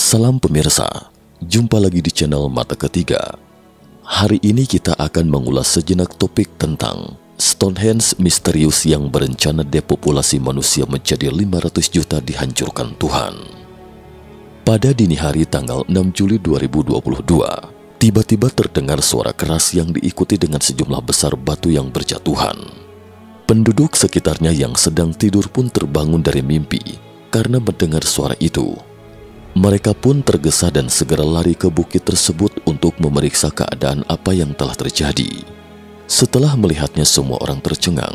Salam pemirsa, jumpa lagi di channel Mata Ketiga. Hari ini kita akan mengulas sejenak topik tentang Stonehenge misterius yang berencana depopulasi manusia menjadi 500 juta dihancurkan Tuhan. Pada dini hari tanggal 6 Juli 2022, tiba-tiba terdengar suara keras yang diikuti dengan sejumlah besar batu yang berjatuhan. Penduduk sekitarnya yang sedang tidur pun terbangun dari mimpi karena mendengar suara itu. Mereka pun tergesa dan segera lari ke bukit tersebut untuk memeriksa keadaan apa yang telah terjadi. Setelah melihatnya, semua orang tercengang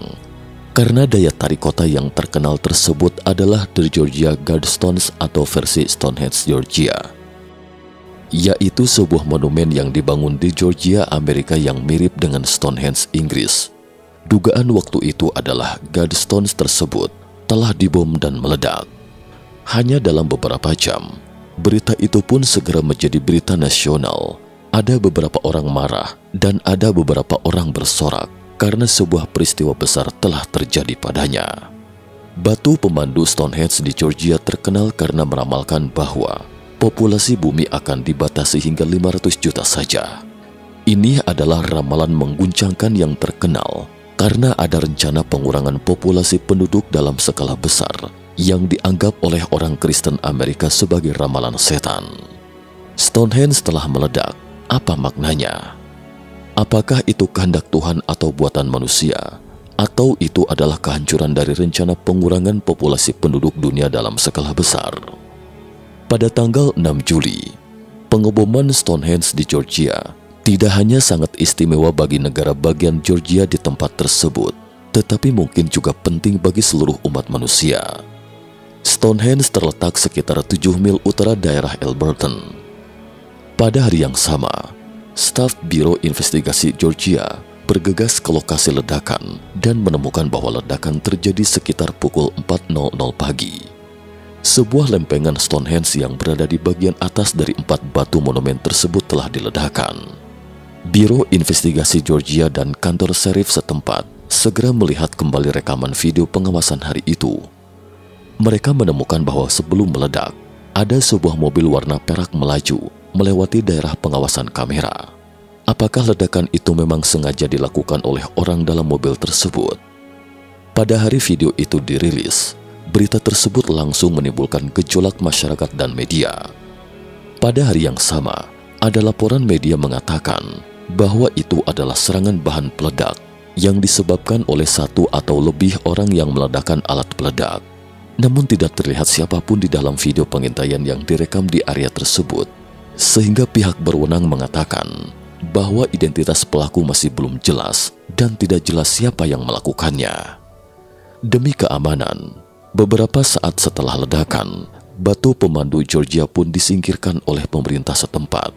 karena daya tarik kota yang terkenal tersebut adalah The Georgia Guardstones atau versi Stonehenge Georgia, yaitu sebuah monumen yang dibangun di Georgia, Amerika yang mirip dengan Stonehenge Inggris. Dugaan waktu itu adalah Guardstones tersebut telah dibom dan meledak. Hanya dalam beberapa jam, berita itu pun segera menjadi berita nasional. Ada beberapa orang marah dan ada beberapa orang bersorak karena sebuah peristiwa besar telah terjadi padanya. Batu pemandu Stonehenge di Georgia terkenal karena meramalkan bahwa populasi bumi akan dibatasi hingga 500 juta saja. Ini adalah ramalan mengguncangkan yang terkenal karena ada rencana pengurangan populasi penduduk dalam skala besar yang dianggap oleh orang Kristen Amerika sebagai ramalan setan. Stonehenge telah meledak. Apa maknanya? Apakah itu kehendak Tuhan atau buatan manusia? Atau itu adalah kehancuran dari rencana pengurangan populasi penduduk dunia dalam skala besar? Pada tanggal 6 Juli, pengeboman Stonehenge di Georgia tidak hanya sangat istimewa bagi negara bagian Georgia di tempat tersebut, tetapi mungkin juga penting bagi seluruh umat manusia. Stonehenge terletak sekitar 7 mil utara daerah Alberton. Pada hari yang sama, staf Biro Investigasi Georgia bergegas ke lokasi ledakan dan menemukan bahwa ledakan terjadi sekitar pukul 4.00 pagi. Sebuah lempengan Stonehenge yang berada di bagian atas dari 4 batu monumen tersebut telah diledakkan. Biro Investigasi Georgia dan kantor serif setempat segera melihat kembali rekaman video pengawasan hari itu. Mereka menemukan bahwa sebelum meledak, ada sebuah mobil warna perak melaju melewati daerah pengawasan kamera. Apakah ledakan itu memang sengaja dilakukan oleh orang dalam mobil tersebut? Pada hari video itu dirilis, berita tersebut langsung menimbulkan gejolak masyarakat dan media. Pada hari yang sama, ada laporan media mengatakan bahwa itu adalah serangan bahan peledak yang disebabkan oleh satu atau lebih orang yang meledakkan alat peledak. Namun tidak terlihat siapapun di dalam video pengintaian yang direkam di area tersebut, sehingga pihak berwenang mengatakan bahwa identitas pelaku masih belum jelas dan tidak jelas siapa yang melakukannya. Demi keamanan, beberapa saat setelah ledakan, batu pemandu Georgia pun disingkirkan oleh pemerintah setempat.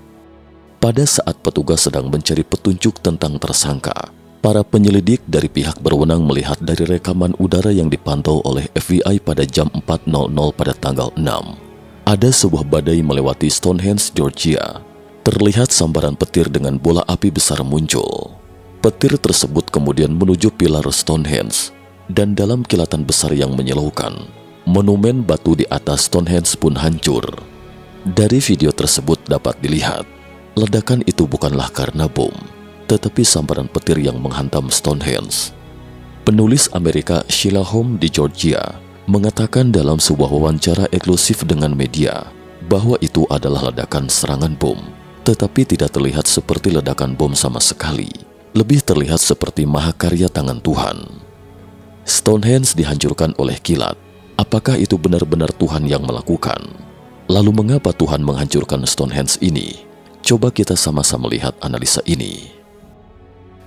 Pada saat petugas sedang mencari petunjuk tentang tersangka, para penyelidik dari pihak berwenang melihat dari rekaman udara yang dipantau oleh FBI pada jam 4.00 pada tanggal 6. Ada sebuah badai melewati Stonehenge, Georgia. Terlihat sambaran petir dengan bola api besar muncul. Petir tersebut kemudian menuju pilar Stonehenge, dan dalam kilatan besar yang menyilaukan, monumen batu di atas Stonehenge pun hancur. Dari video tersebut dapat dilihat, ledakan itu bukanlah karena bom, tetapi sambaran petir yang menghantam Stonehenge. Penulis Amerika Sheila Holm di Georgia mengatakan dalam sebuah wawancara eksklusif dengan media bahwa itu adalah ledakan serangan bom, tetapi tidak terlihat seperti ledakan bom sama sekali. Lebih terlihat seperti mahakarya tangan Tuhan. Stonehenge dihancurkan oleh kilat. Apakah itu benar-benar Tuhan yang melakukan? Lalu mengapa Tuhan menghancurkan Stonehenge ini? Coba kita sama-sama lihat analisa ini.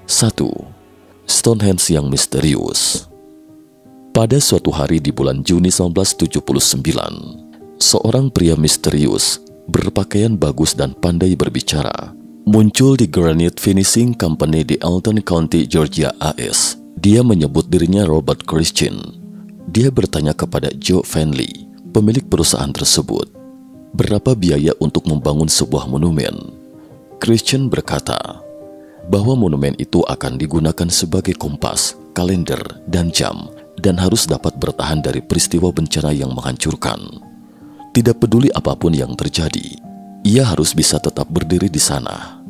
1. Stonehenge yang misterius. Pada suatu hari di bulan Juni 1979, seorang pria misterius berpakaian bagus dan pandai berbicara muncul di Granite Finishing Company di Alton County, Georgia, AS. Dia menyebut dirinya Robert Christian. Dia bertanya kepada Joe Fenley, pemilik perusahaan tersebut, berapa biaya untuk membangun sebuah monumen. Christian berkata bahwa monumen itu akan digunakan sebagai kompas, kalender, dan jam, dan harus dapat bertahan dari peristiwa bencana yang menghancurkan. Tidak peduli apapun yang terjadi, ia harus bisa tetap berdiri di sana.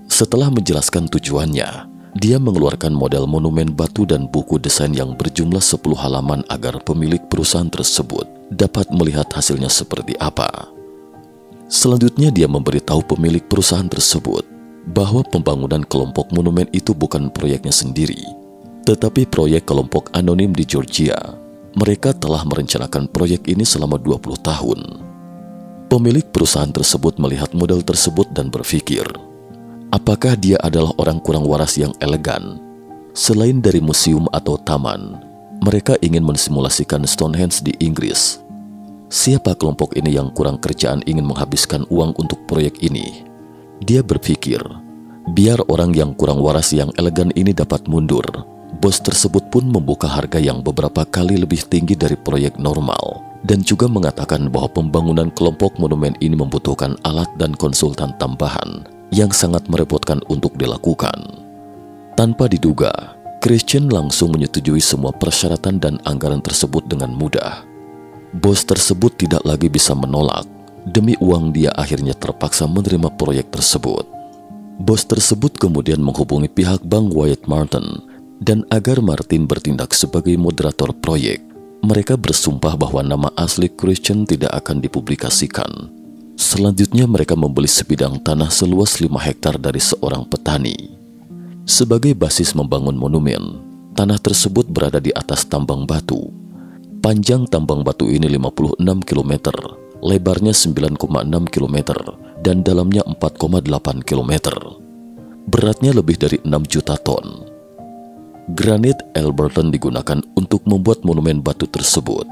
Setelah menjelaskan tujuannya, dia mengeluarkan model monumen batu dan buku desain yang berjumlah 10 halaman agar pemilik perusahaan tersebut dapat melihat hasilnya seperti apa. Selanjutnya dia memberitahu pemilik perusahaan tersebut bahwa pembangunan kelompok monumen itu bukan proyeknya sendiri, tetapi proyek kelompok anonim di Georgia. Mereka telah merencanakan proyek ini selama 20 tahun. Pemilik perusahaan tersebut melihat model tersebut dan berpikir, apakah dia adalah orang kurang waras yang elegan? Selain dari museum atau taman, mereka ingin mensimulasikan Stonehenge di Inggris. Siapa kelompok ini yang kurang kerjaan ingin menghabiskan uang untuk proyek ini? Dia berpikir, biar orang yang kurang waras yang elegan ini dapat mundur. Bos tersebut pun membuka harga yang beberapa kali lebih tinggi dari proyek normal dan juga mengatakan bahwa pembangunan kelompok monumen ini membutuhkan alat dan konsultan tambahan yang sangat merepotkan untuk dilakukan. Tanpa diduga, Christian langsung menyetujui semua persyaratan dan anggaran tersebut dengan mudah. Bos tersebut tidak lagi bisa menolak. Demi uang dia akhirnya terpaksa menerima proyek tersebut. Bos tersebut kemudian menghubungi pihak Bank Wyatt Martin dan agar Martin bertindak sebagai moderator proyek, mereka bersumpah bahwa nama asli Christian tidak akan dipublikasikan. Selanjutnya mereka membeli sebidang tanah seluas 5 hektar dari seorang petani. Sebagai basis membangun monumen, tanah tersebut berada di atas tambang batu. Panjang tambang batu ini 56 km, lebarnya 9,6 km, dan dalamnya 4,8 km. Beratnya lebih dari 6 juta ton. Granit Alberton digunakan untuk membuat monumen batu tersebut.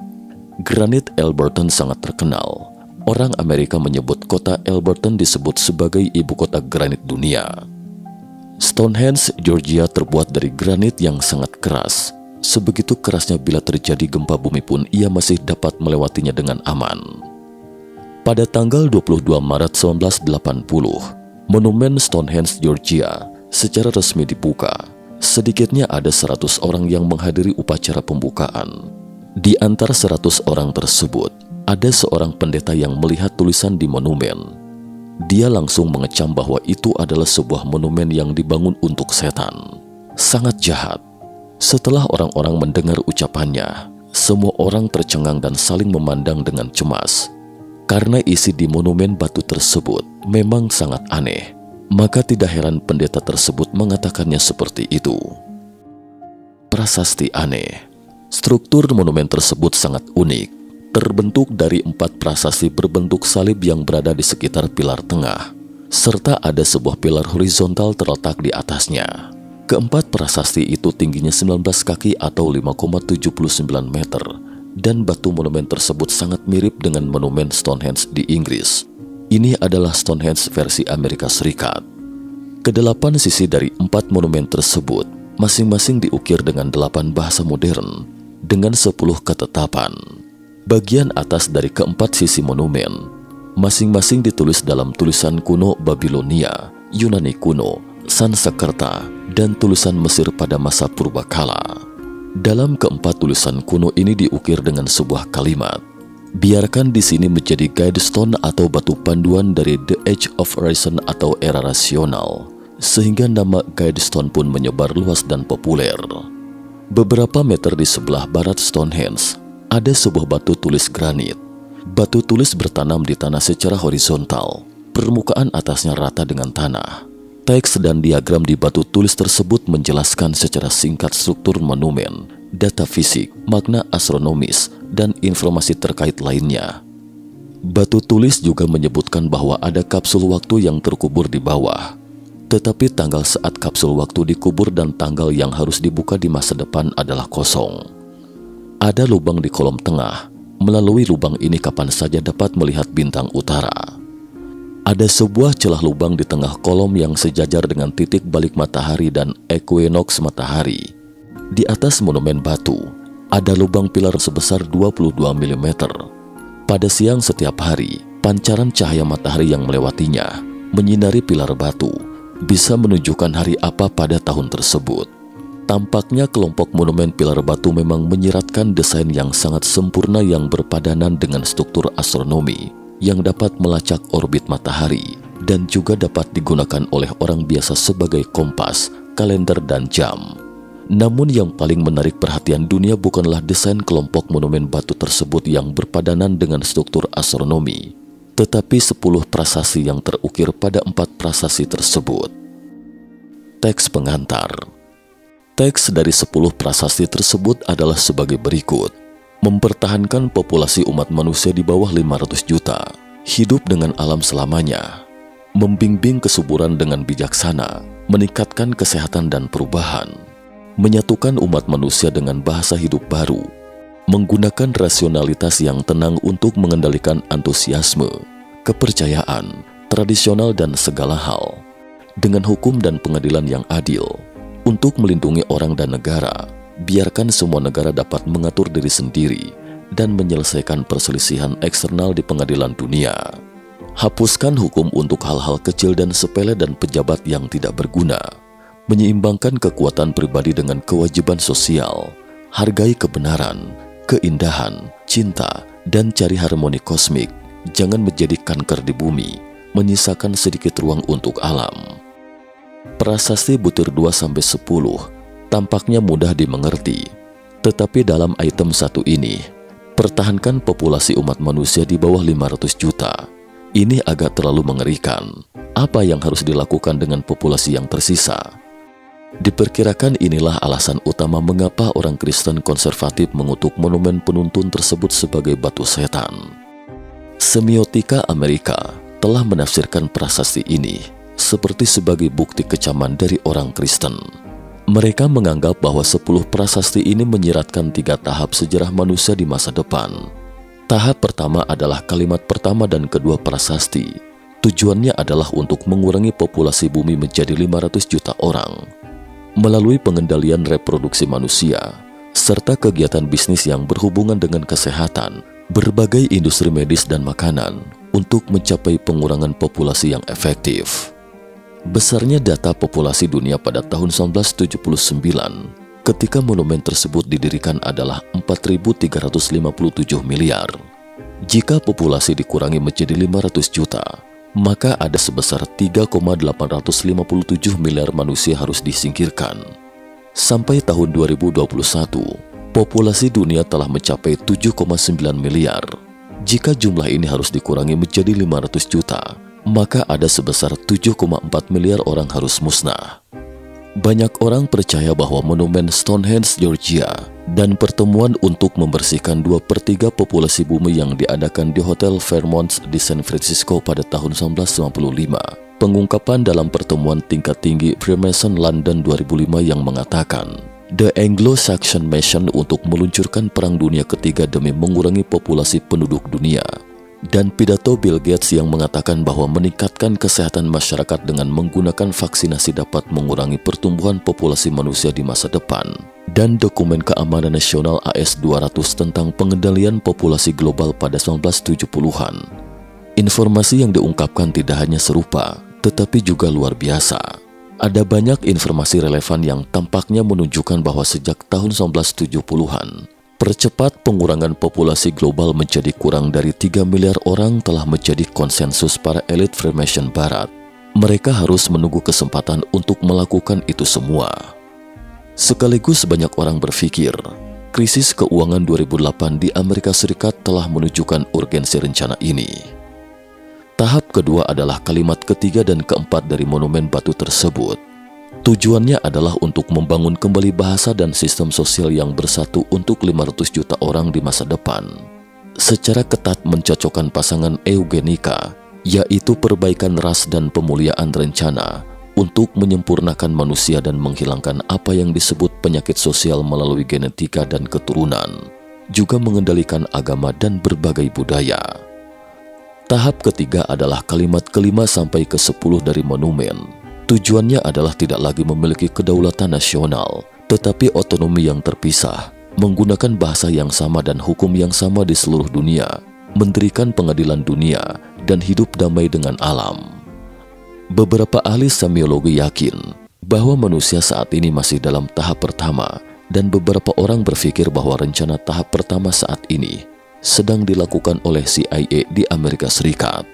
Granit Alberton sangat terkenal. Orang Amerika menyebut kota Alberton disebut sebagai ibu kota granit dunia. Stonehenge, Georgia terbuat dari granit yang sangat keras. Sebegitu kerasnya bila terjadi gempa bumi pun ia masih dapat melewatinya dengan aman. Pada tanggal 22 Maret 1980, monumen Stonehenge, Georgia secara resmi dibuka. Sedikitnya ada 100 orang yang menghadiri upacara pembukaan. Di antara 100 orang tersebut, ada seorang pendeta yang melihat tulisan di monumen. Dia langsung mengecam bahwa itu adalah sebuah monumen yang dibangun untuk setan. Sangat jahat. Setelah orang-orang mendengar ucapannya, semua orang tercengang dan saling memandang dengan cemas. Karena isi di monumen batu tersebut memang sangat aneh. Maka tidak heran pendeta tersebut mengatakannya seperti itu. Prasasti aneh. Struktur monumen tersebut sangat unik. Terbentuk dari 4 prasasti berbentuk salib yang berada di sekitar pilar tengah, serta ada sebuah pilar horizontal terletak di atasnya. Keempat prasasti itu tingginya 19 kaki atau 5,79 meter, dan batu monumen tersebut sangat mirip dengan monumen Stonehenge di Inggris. Ini adalah Stonehenge versi Amerika Serikat. Kedelapan sisi dari 4 monumen tersebut masing-masing diukir dengan 8 bahasa modern dengan 10 ketetapan. Bagian atas dari keempat sisi monumen masing-masing ditulis dalam tulisan kuno Babilonia, Yunani kuno, Sanskerta, dan tulisan Mesir pada masa purbakala. Dalam keempat tulisan kuno ini diukir dengan sebuah kalimat, biarkan di sini menjadi guide stone atau batu panduan dari The Age of Reason atau era rasional, sehingga nama guide stone pun menyebar luas dan populer. Beberapa meter di sebelah barat Stonehenge, ada sebuah batu tulis granit. Batu tulis bertanam di tanah secara horizontal, permukaan atasnya rata dengan tanah. Teks dan diagram di batu tulis tersebut menjelaskan secara singkat struktur monumen, data fisik, makna astronomis, dan informasi terkait lainnya. Batu tulis juga menyebutkan bahwa ada kapsul waktu yang terkubur di bawah. Tetapi tanggal saat kapsul waktu dikubur dan tanggal yang harus dibuka di masa depan adalah kosong. Ada lubang di kolom tengah. Melalui lubang ini kapan saja dapat melihat bintang utara. Ada sebuah celah lubang di tengah kolom yang sejajar dengan titik balik matahari dan equinox matahari. Di atas monumen batu, ada lubang pilar sebesar 22 mm. Pada siang setiap hari, pancaran cahaya matahari yang melewatinya menyinari pilar batu, bisa menunjukkan hari apa pada tahun tersebut. Tampaknya kelompok monumen pilar batu memang menyiratkan desain yang sangat sempurna yang berpadanan dengan struktur astronomi yang dapat melacak orbit matahari dan juga dapat digunakan oleh orang biasa sebagai kompas, kalender, dan jam. Namun yang paling menarik perhatian dunia bukanlah desain kelompok monumen batu tersebut yang berpadanan dengan struktur astronomi, tetapi 10 prasasti yang terukir pada 4 prasasti tersebut. Teks pengantar. Teks dari 10 prasasti tersebut adalah sebagai berikut. Mempertahankan populasi umat manusia di bawah 500 juta, hidup dengan alam selamanya, membimbing kesuburan dengan bijaksana, meningkatkan kesehatan dan perubahan, menyatukan umat manusia dengan bahasa hidup baru, menggunakan rasionalitas yang tenang untuk mengendalikan antusiasme, kepercayaan, tradisional dan segala hal, dengan hukum dan pengadilan yang adil, untuk melindungi orang dan negara. Biarkan semua negara dapat mengatur diri sendiri dan menyelesaikan perselisihan eksternal di pengadilan dunia. Hapuskan hukum untuk hal-hal kecil dan sepele dan pejabat yang tidak berguna. Menyeimbangkan kekuatan pribadi dengan kewajiban sosial. Hargai kebenaran, keindahan, cinta, dan cari harmoni kosmik. Jangan menjadi kanker di bumi, menyisakan sedikit ruang untuk alam. Prasasti butir 2-10 tampaknya mudah dimengerti, tetapi dalam item 1 ini, pertahankan populasi umat manusia di bawah 500 juta. Ini agak terlalu mengerikan. Apa yang harus dilakukan dengan populasi yang tersisa? Diperkirakan inilah alasan utama mengapa orang Kristen konservatif mengutuk monumen penuntun tersebut sebagai batu setan. Semiotika Amerika telah menafsirkan prasasti ini seperti sebagai bukti kecaman dari orang Kristen. Mereka menganggap bahwa 10 prasasti ini menyiratkan 3 tahap sejarah manusia di masa depan. Tahap pertama adalah kalimat pertama dan kedua prasasti. Tujuannya adalah untuk mengurangi populasi bumi menjadi 500 juta orang melalui pengendalian reproduksi manusia, serta kegiatan bisnis yang berhubungan dengan kesehatan, berbagai industri medis dan makanan untuk mencapai pengurangan populasi yang efektif. Besarnya data populasi dunia pada tahun 1979 ketika monumen tersebut didirikan adalah 4.357 miliar. Jika populasi dikurangi menjadi 500 juta, maka ada sebesar 3,857 miliar manusia harus disingkirkan. Sampai tahun 2021, populasi dunia telah mencapai 7,9 miliar. Jika jumlah ini harus dikurangi menjadi 500 juta, maka ada sebesar 7,4 miliar orang harus musnah. Banyak orang percaya bahwa monumen Stonehenge, Georgia, dan pertemuan untuk membersihkan 2/3 populasi bumi yang diadakan di Hotel Fairmont di San Francisco pada tahun 1995, pengungkapan dalam pertemuan tingkat tinggi Freemason London 2005 yang mengatakan The Anglo-Saxon Mission untuk meluncurkan Perang Dunia Ketiga demi mengurangi populasi penduduk dunia, dan pidato Bill Gates yang mengatakan bahwa meningkatkan kesehatan masyarakat dengan menggunakan vaksinasi dapat mengurangi pertumbuhan populasi manusia di masa depan, dan dokumen keamanan nasional AS-200 tentang pengendalian populasi global pada 1970-an. Informasi yang diungkapkan tidak hanya serupa, tetapi juga luar biasa. Ada banyak informasi relevan yang tampaknya menunjukkan bahwa sejak tahun 1970-an, percepat pengurangan populasi global menjadi kurang dari 3 miliar orang telah menjadi konsensus para elit Freemason Barat. Mereka harus menunggu kesempatan untuk melakukan itu semua. Sekaligus banyak orang berpikir, krisis keuangan 2008 di Amerika Serikat telah menunjukkan urgensi rencana ini. Tahap kedua adalah kalimat ketiga dan keempat dari monumen batu tersebut. Tujuannya adalah untuk membangun kembali bahasa dan sistem sosial yang bersatu untuk 500 juta orang di masa depan. Secara ketat mencocokkan pasangan eugenika, yaitu perbaikan ras dan pemuliaan rencana untuk menyempurnakan manusia dan menghilangkan apa yang disebut penyakit sosial melalui genetika dan keturunan, juga mengendalikan agama dan berbagai budaya. Tahap ketiga adalah kalimat kelima sampai ke-10 dari monumen. Tujuannya adalah tidak lagi memiliki kedaulatan nasional, tetapi otonomi yang terpisah, menggunakan bahasa yang sama dan hukum yang sama di seluruh dunia, mendirikan pengadilan dunia, dan hidup damai dengan alam. Beberapa ahli semiologi yakin bahwa manusia saat ini masih dalam tahap pertama, dan beberapa orang berpikir bahwa rencana tahap pertama saat ini sedang dilakukan oleh CIA di Amerika Serikat.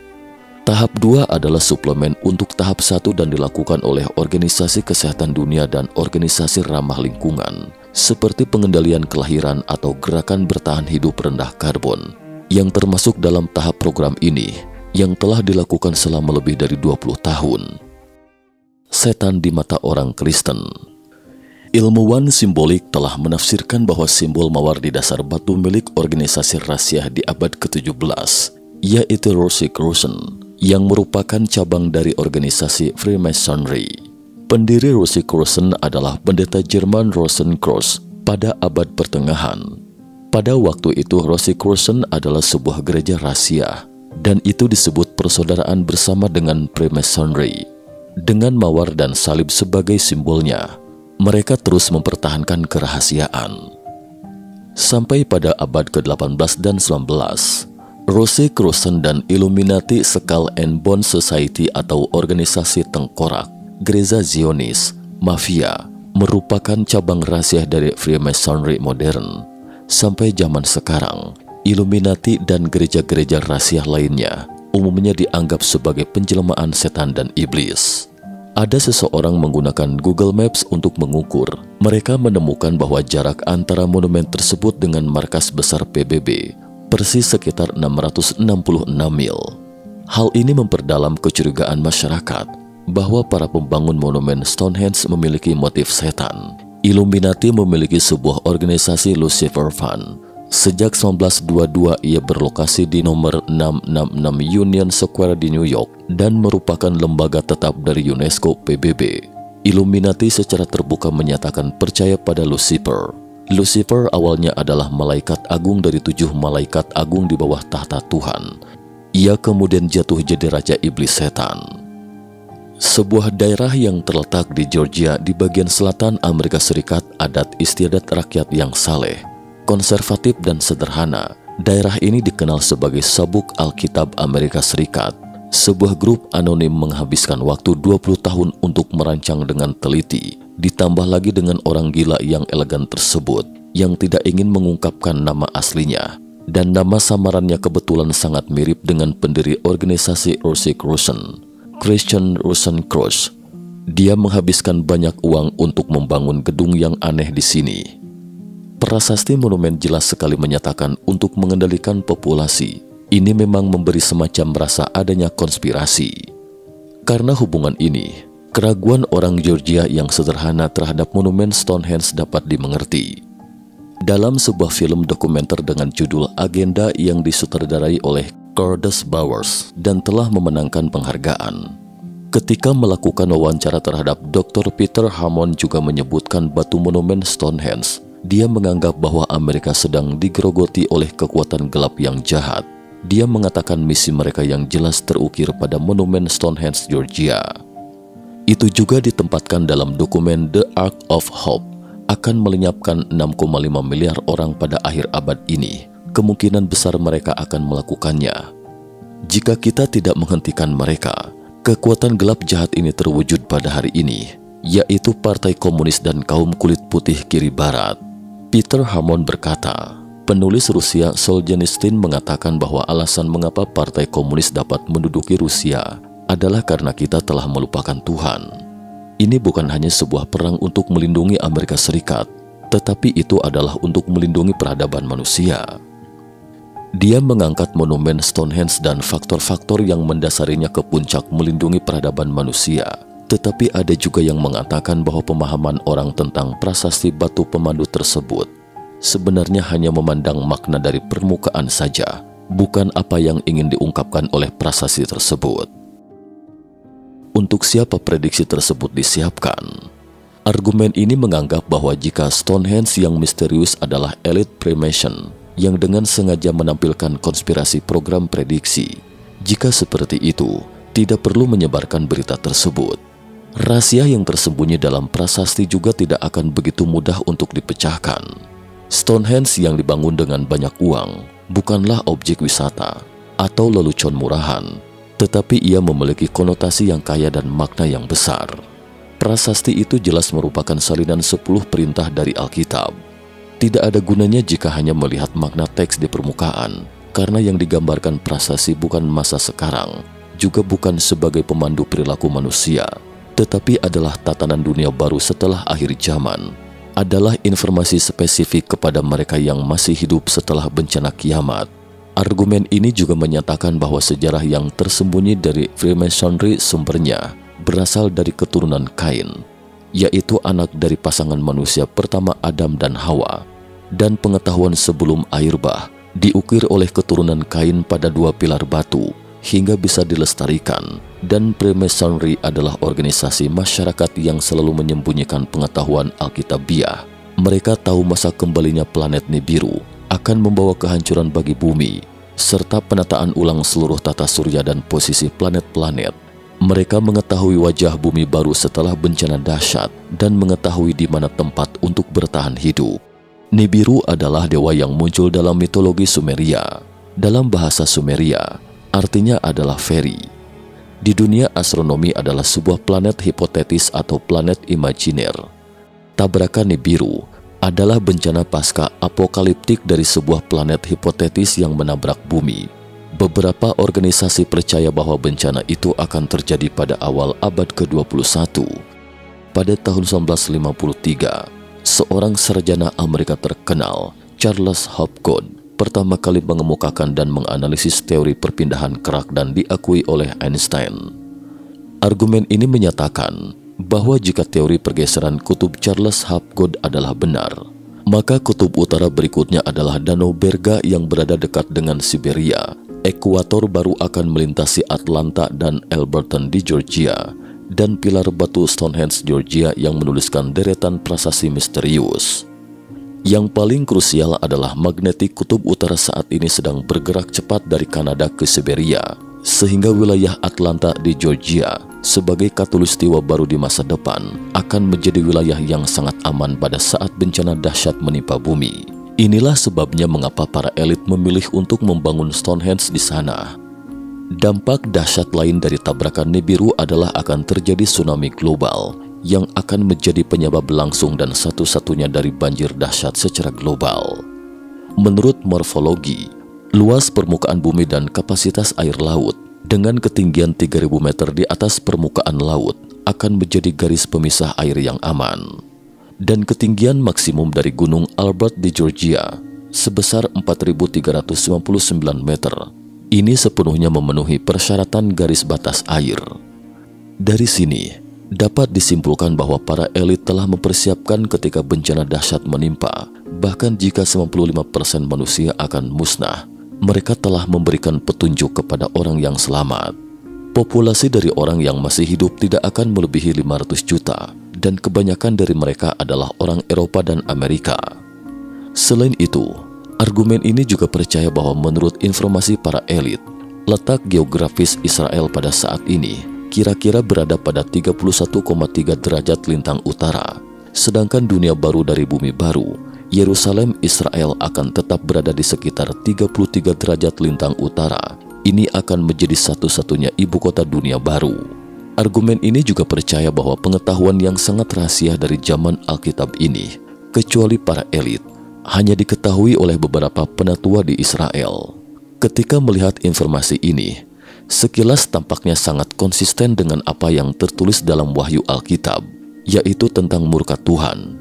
Tahap 2 adalah suplemen untuk tahap 1 dan dilakukan oleh Organisasi Kesehatan Dunia dan organisasi ramah lingkungan, seperti pengendalian kelahiran atau gerakan bertahan hidup rendah karbon, yang termasuk dalam tahap program ini, yang telah dilakukan selama lebih dari 20 tahun. Setan di mata orang Kristen. Ilmuwan simbolik telah menafsirkan bahwa simbol mawar di dasar batu milik organisasi rahasia di abad ke-17, yaitu Rosicrucian, yang merupakan cabang dari organisasi Freemasonry. Pendiri Rosicrucian adalah pendeta Jerman Rosenkreuz pada abad pertengahan. Pada waktu itu Rosicrucian adalah sebuah gereja rahasia, dan itu disebut persaudaraan bersama dengan Freemasonry. Dengan mawar dan salib sebagai simbolnya, mereka terus mempertahankan kerahasiaan. Sampai pada abad ke-18 dan 19, Rosicrucian dan Illuminati Skull and Bone Society atau organisasi tengkorak, gereja Zionis, mafia, merupakan cabang rahasia dari Freemasonry modern. Sampai zaman sekarang, Illuminati dan gereja-gereja rahasia lainnya umumnya dianggap sebagai penjelmaan setan dan iblis. Ada seseorang menggunakan Google Maps untuk mengukur. Mereka menemukan bahwa jarak antara monumen tersebut dengan markas besar PBB persis sekitar 666 mil. Hal ini memperdalam kecurigaan masyarakat bahwa para pembangun monumen Stonehenge memiliki motif setan. Illuminati memiliki sebuah organisasi Lucifer Fund. Sejak 1922 ia berlokasi di nomor 666 Union Square di New York dan merupakan lembaga tetap dari UNESCO PBB. Illuminati secara terbuka menyatakan percaya pada Lucifer. Lucifer awalnya adalah malaikat agung dari 7 malaikat agung di bawah tahta Tuhan. Ia kemudian jatuh jadi raja iblis setan. Sebuah daerah yang terletak di Georgia di bagian selatan Amerika Serikat, adat istiadat rakyat yang saleh, konservatif dan sederhana. Daerah ini dikenal sebagai Sabuk Alkitab Amerika Serikat. Sebuah grup anonim menghabiskan waktu 20 tahun untuk merancang dengan teliti, ditambah lagi dengan orang gila yang elegan tersebut, yang tidak ingin mengungkapkan nama aslinya. Dan nama samarannya kebetulan sangat mirip dengan pendiri organisasi Rosicrucian, Christian Rosenkreuz. Dia menghabiskan banyak uang untuk membangun gedung yang aneh di sini. Prasasti monumen jelas sekali menyatakan untuk mengendalikan populasi. Ini memang memberi semacam rasa adanya konspirasi. Karena hubungan ini, keraguan orang Georgia yang sederhana terhadap monumen Stonehenge dapat dimengerti. Dalam sebuah film dokumenter dengan judul Agenda yang disutradarai oleh Curtis Bowers dan telah memenangkan penghargaan, ketika melakukan wawancara terhadap Dr. Peter Hammond juga menyebutkan batu monumen Stonehenge. Dia menganggap bahwa Amerika sedang digerogoti oleh kekuatan gelap yang jahat. Dia mengatakan misi mereka yang jelas terukir pada monumen Stonehenge, Georgia. Itu juga ditempatkan dalam dokumen The Ark of Hope, akan melenyapkan 6,5 miliar orang pada akhir abad ini. Kemungkinan besar mereka akan melakukannya. Jika kita tidak menghentikan mereka, kekuatan gelap jahat ini terwujud pada hari ini, yaitu Partai Komunis dan kaum kulit putih kiri barat. Peter Hammond berkata, penulis Rusia Solzhenitsyn mengatakan bahwa alasan mengapa Partai Komunis dapat menduduki Rusia adalah karena kita telah melupakan Tuhan. Ini bukan hanya sebuah perang untuk melindungi Amerika Serikat, tetapi itu adalah untuk melindungi peradaban manusia. Dia mengangkat monumen Stonehenge dan faktor-faktor yang mendasarinya ke puncak melindungi peradaban manusia. Tetapi ada juga yang mengatakan bahwa pemahaman orang tentang prasasti batu pemandu tersebut sebenarnya hanya memandang makna dari permukaan saja, bukan apa yang ingin diungkapkan oleh prasasti tersebut. Untuk siapa prediksi tersebut disiapkan? Argumen ini menganggap bahwa jika Stonehenge yang misterius adalah elit Freemason yang dengan sengaja menampilkan konspirasi program prediksi, jika seperti itu, tidak perlu menyebarkan berita tersebut. Rahasia yang tersembunyi dalam prasasti juga tidak akan begitu mudah untuk dipecahkan. Stonehenge yang dibangun dengan banyak uang bukanlah objek wisata atau lelucon murahan, tetapi ia memiliki konotasi yang kaya dan makna yang besar. Prasasti itu jelas merupakan salinan 10 perintah dari Alkitab. Tidak ada gunanya jika hanya melihat makna teks di permukaan, karena yang digambarkan prasasti bukan masa sekarang, juga bukan sebagai pemandu perilaku manusia, tetapi adalah tatanan dunia baru setelah akhir zaman, adalah informasi spesifik kepada mereka yang masih hidup setelah bencana kiamat. Argumen ini juga menyatakan bahwa sejarah yang tersembunyi dari Freemasonry sumbernya berasal dari keturunan Kain, yaitu anak dari pasangan manusia pertama Adam dan Hawa, dan pengetahuan sebelum air bah diukir oleh keturunan Kain pada 2 pilar batu hingga bisa dilestarikan, dan Freemasonry adalah organisasi masyarakat yang selalu menyembunyikan pengetahuan Alkitabiah. Mereka tahu masa kembalinya planet Nibiru akan membawa kehancuran bagi bumi, serta penataan ulang seluruh tata surya dan posisi planet-planet. Mereka mengetahui wajah bumi baru setelah bencana dahsyat dan mengetahui di mana tempat untuk bertahan hidup. Nibiru adalah dewa yang muncul dalam mitologi Sumeria. Dalam bahasa Sumeria, artinya adalah fairy. Di dunia astronomi adalah sebuah planet hipotetis atau planet imajiner. Tabrakan Nibiru adalah bencana pasca apokaliptik dari sebuah planet hipotetis yang menabrak bumi. Beberapa organisasi percaya bahwa bencana itu akan terjadi pada awal abad ke-21. Pada tahun 1953, seorang sarjana Amerika terkenal, Charles Hapgood, pertama kali mengemukakan dan menganalisis teori perpindahan kerak dan diakui oleh Einstein. Argumen ini menyatakan bahwa jika teori pergeseran kutub Charles Hapgood adalah benar, maka kutub utara berikutnya adalah Danau Berga yang berada dekat dengan Siberia. Ekuator baru akan melintasi Atlanta dan Alberton di Georgia, dan pilar batu Stonehenge Georgia yang menuliskan deretan prasasti misterius. Yang paling krusial adalah magnetik kutub utara saat ini sedang bergerak cepat dari Kanada ke Siberia, sehingga wilayah Atlanta di Georgia sebagai katulistiwa baru di masa depan akan menjadi wilayah yang sangat aman pada saat bencana dahsyat menimpa bumi. Inilah sebabnya mengapa para elit memilih untuk membangun Stonehenge di sana. Dampak dahsyat lain dari tabrakan Nibiru adalah akan terjadi tsunami global yang akan menjadi penyebab langsung dan satu-satunya dari banjir dahsyat secara global. Menurut morfologi, luas permukaan bumi dan kapasitas air laut dengan ketinggian 3.000 meter di atas permukaan laut akan menjadi garis pemisah air yang aman. Dan ketinggian maksimum dari Gunung Albert di Georgia sebesar 4.359 meter. Ini sepenuhnya memenuhi persyaratan garis batas air. Dari sini, dapat disimpulkan bahwa para elit telah mempersiapkan ketika bencana dahsyat menimpa. Bahkan jika 95% manusia akan musnah, mereka telah memberikan petunjuk kepada orang yang selamat. Populasi dari orang yang masih hidup tidak akan melebihi 500 juta. Dan kebanyakan dari mereka adalah orang Eropa dan Amerika. Selain itu, argumen ini juga percaya bahwa menurut informasi para elit, letak geografis Israel pada saat ini kira-kira berada pada 31,3 derajat lintang utara, sedangkan dunia baru dari bumi baru, Yerusalem Israel akan tetap berada di sekitar 33 derajat lintang utara. Ini akan menjadi satu-satunya ibu kota dunia baru. Argumen ini juga percaya bahwa pengetahuan yang sangat rahasia dari zaman Alkitab ini, kecuali para elit, hanya diketahui oleh beberapa penatua di Israel. Ketika melihat informasi ini, sekilas tampaknya sangat konsisten dengan apa yang tertulis dalam Wahyu Alkitab, yaitu tentang murka Tuhan.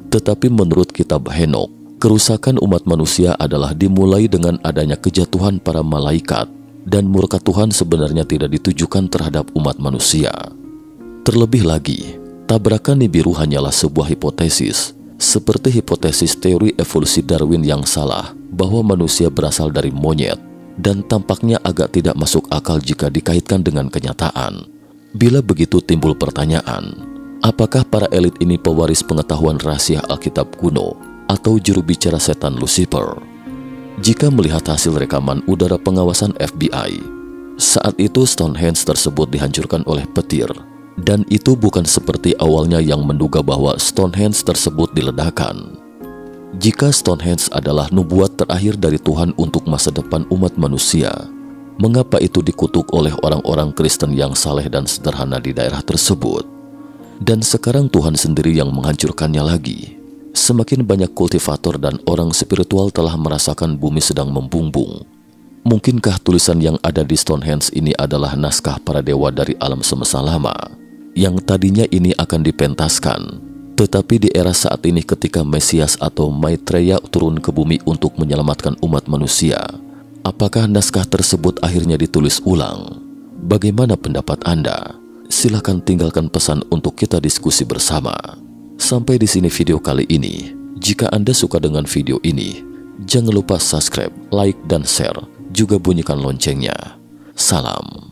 Tetapi menurut kitab Henokh, kerusakan umat manusia adalah dimulai dengan adanya kejatuhan para malaikat, dan murka Tuhan sebenarnya tidak ditujukan terhadap umat manusia. Terlebih lagi, tabrakan Nibiru hanyalah sebuah hipotesis, seperti hipotesis teori evolusi Darwin yang salah bahwa manusia berasal dari monyet, dan tampaknya agak tidak masuk akal jika dikaitkan dengan kenyataan. Bila begitu timbul pertanyaan, apakah para elit ini pewaris pengetahuan rahasia Alkitab kuno atau juru bicara setan Lucifer? Jika melihat hasil rekaman udara pengawasan FBI, saat itu Stonehenge tersebut dihancurkan oleh petir, dan itu bukan seperti awalnya yang menduga bahwa Stonehenge tersebut diledakkan. Jika Stonehenge adalah nubuat terakhir dari Tuhan untuk masa depan umat manusia, mengapa itu dikutuk oleh orang-orang Kristen yang saleh dan sederhana di daerah tersebut? Dan sekarang Tuhan sendiri yang menghancurkannya lagi. Semakin banyak kultivator dan orang spiritual telah merasakan bumi sedang membumbung. Mungkinkah tulisan yang ada di Stonehenge ini adalah naskah para dewa dari alam semesta lama, yang tadinya ini akan dipentaskan, tetapi di era saat ini ketika Mesias atau Maitreya turun ke bumi untuk menyelamatkan umat manusia, apakah naskah tersebut akhirnya ditulis ulang? Bagaimana pendapat Anda? Silahkan tinggalkan pesan untuk kita diskusi bersama. Sampai di sini video kali ini. Jika Anda suka dengan video ini, jangan lupa subscribe, like, dan share. Juga bunyikan loncengnya. Salam.